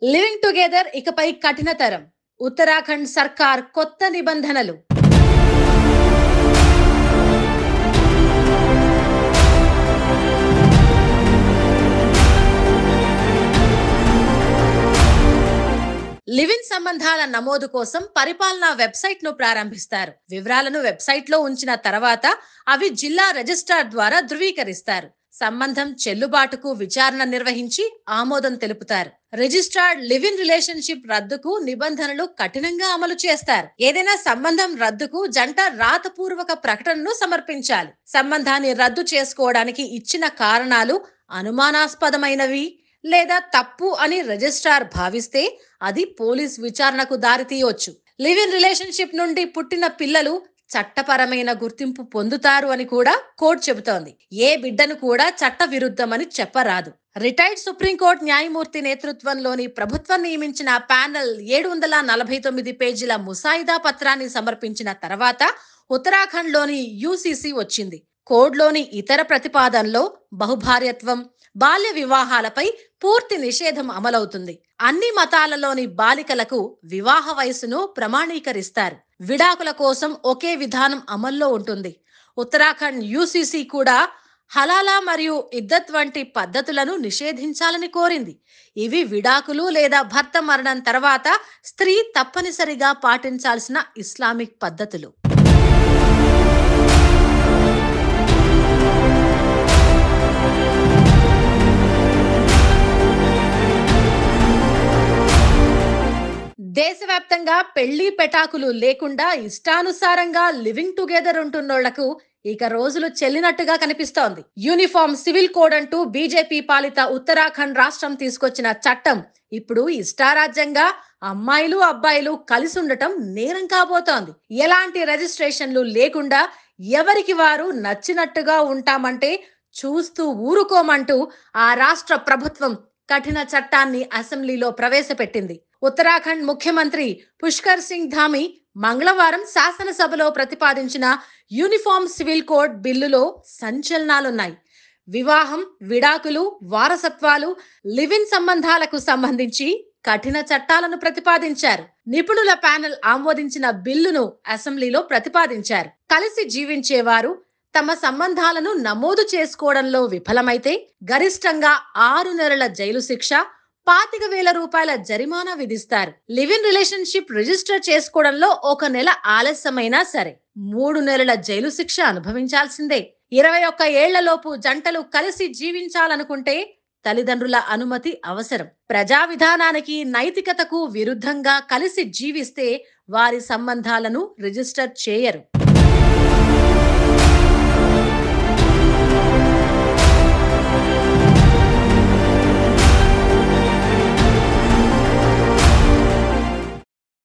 Living together ఇకపై కఠినతరం. ఉత్తరాఖండ్ సర్కార్ కొత్త నిబంధనలు. లివ్-ఇన్ సంబంధాల నమోదు కోసం పరిపాలనా వెబ్సైట్ ను ప్రారంభిస్తారు. వివరాలను వెబ్సైట్ లో ఉంచిన తర్వాత అవి జిల్లా రిజిస్ట్రార్ ద్వారా ధృవీకరిస్తారు. సంబంధం చెల్లుబాటుకు విచారణ నిర్వహించి ఆమోదం తెలుపుతారు. రిజిస్ట్రార్డ్ లివ్ ఇన్ రిలేషన్షిప్ రద్దుకు నిబంధనలు కఠినంగా అమలు చేస్తారు. ఏదైనా సంబంధం రద్దుకు జంట రాతపూర్వక ప్రకటనను సమర్పించాలి. సంబంధాన్ని రద్దు చేసుకోవడానికి ఇచ్చిన కారణాలు అనుమానాస్పదమైనవి లేదా తప్పు అని రిజిస్ట్రార్ భావిస్తే అది పోలీస్ విచారణకు దారితీయొచ్చు. లివ్ ఇన్ రిలేషన్షిప్ నుండి పుట్టిన పిల్లలు చట్టపరమైన గుర్తింపు పొందుతారు అని కూడా కోర్టు చెబుతోంది. ఏ బిడ్డను కూడా చట్ట విరుద్ధమని చెప్పరాదు. రిటైర్డ్ సుప్రీంకోర్టు న్యాయమూర్తి నేతృత్వంలోని ప్రభుత్వం నియమించిన ప్యానెల్ 749 పేజీల ముసాయిదా పత్రాన్ని సమర్పించిన తర్వాత ఉత్తరాఖండ్ లోని యూసీసీ వచ్చింది. కోడ్లోని ఇతర ప్రతిపాదనలో బహుభార్యత్వం, బాల్య వివాహాలపై పూర్తి నిషేధం అమలవుతుంది. అన్ని మతాలలోని బాలికలకు వివాహ వయసును ప్రమాణీకరిస్తారు. విడాకుల కోసం ఒకే విధానం అమల్లో ఉంటుంది. ఉత్తరాఖండ్ యూసీసీ కూడా హలాలా మరియు ఇద్దత్ వంటి పద్ధతులను నిషేధించాలని కోరింది. ఇవి విడాకులు లేదా భర్త మరణం తర్వాత స్త్రీ తప్పనిసరిగా పాటించాల్సిన ఇస్లామిక్ పద్ధతులు. దేశవ్యాప్తంగా పెళ్లి పెటాకులు లేకుండా ఇష్టానుసారంగా లివింగ్ టుగెదర్ ఉంటున్నోళ్లకు ఇక రోజులు చెల్లినట్టుగా కనిపిస్తోంది. యూనిఫామ్ సివిల్ కోడ్ అంటూ బీజేపీ పాలిత ఉత్తరాఖండ్ రాష్ట్రం తీసుకొచ్చిన చట్టం ఇప్పుడు ఇష్టారాజ్యంగా అమ్మాయిలు అబ్బాయిలు కలిసి ఉండటం నేరం కాబోతోంది. ఎలాంటి రిజిస్ట్రేషన్లు లేకుండా ఎవరికి వారు నచ్చినట్టుగా ఉంటామంటే చూస్తూ ఊరుకోమంటూ ఆ రాష్ట్ర ప్రభుత్వం కఠిన చట్టాన్ని అసెంబ్లీలో ప్రవేశపెట్టింది. ఉత్తరాఖండ్ ముఖ్యమంత్రి పుష్కర్ సింగ్ ధామి మంగళవారం శాసనసభలో ప్రతిపాదించిన యూనిఫామ్ సివిల్ కోడ్ బిల్లులో సంచలనాలున్నాయి. వివాహం, విడాకులు, వారసత్వాలు, లివ్ ఇన్ సంబంధాలకు సంబంధించి కఠిన చట్టాలను ప్రతిపాదించారు. నిపుణుల ప్యానెల్ ఆమోదించిన బిల్లును అసెంబ్లీలో ప్రతిపాదించారు. కలిసి జీవించేవారు తమ సంబంధాలను నమోదు చేసుకోవడంలో విఫలమైతే గరిష్టంగా 6 నెలల జైలు శిక్ష, 25,000 రూపాయల జరిమానా విధిస్తారు. లివ్ ఇన్ రిలేషన్షిప్ రిజిస్టర్ చేసుకోవడంలో 1 నెల ఆలస్యమైనా సరే 3 నెలల జైలు శిక్ష అనుభవించాల్సిందే. 21 ఏళ్లలోపు జంటలు కలిసి జీవించాలనుకుంటే తల్లిదండ్రుల అనుమతి అవసరం. ప్రజా విధానానికి, నైతికతకు విరుద్ధంగా కలిసి జీవిస్తే వారి సంబంధాలను రిజిస్టర్ చేయరు.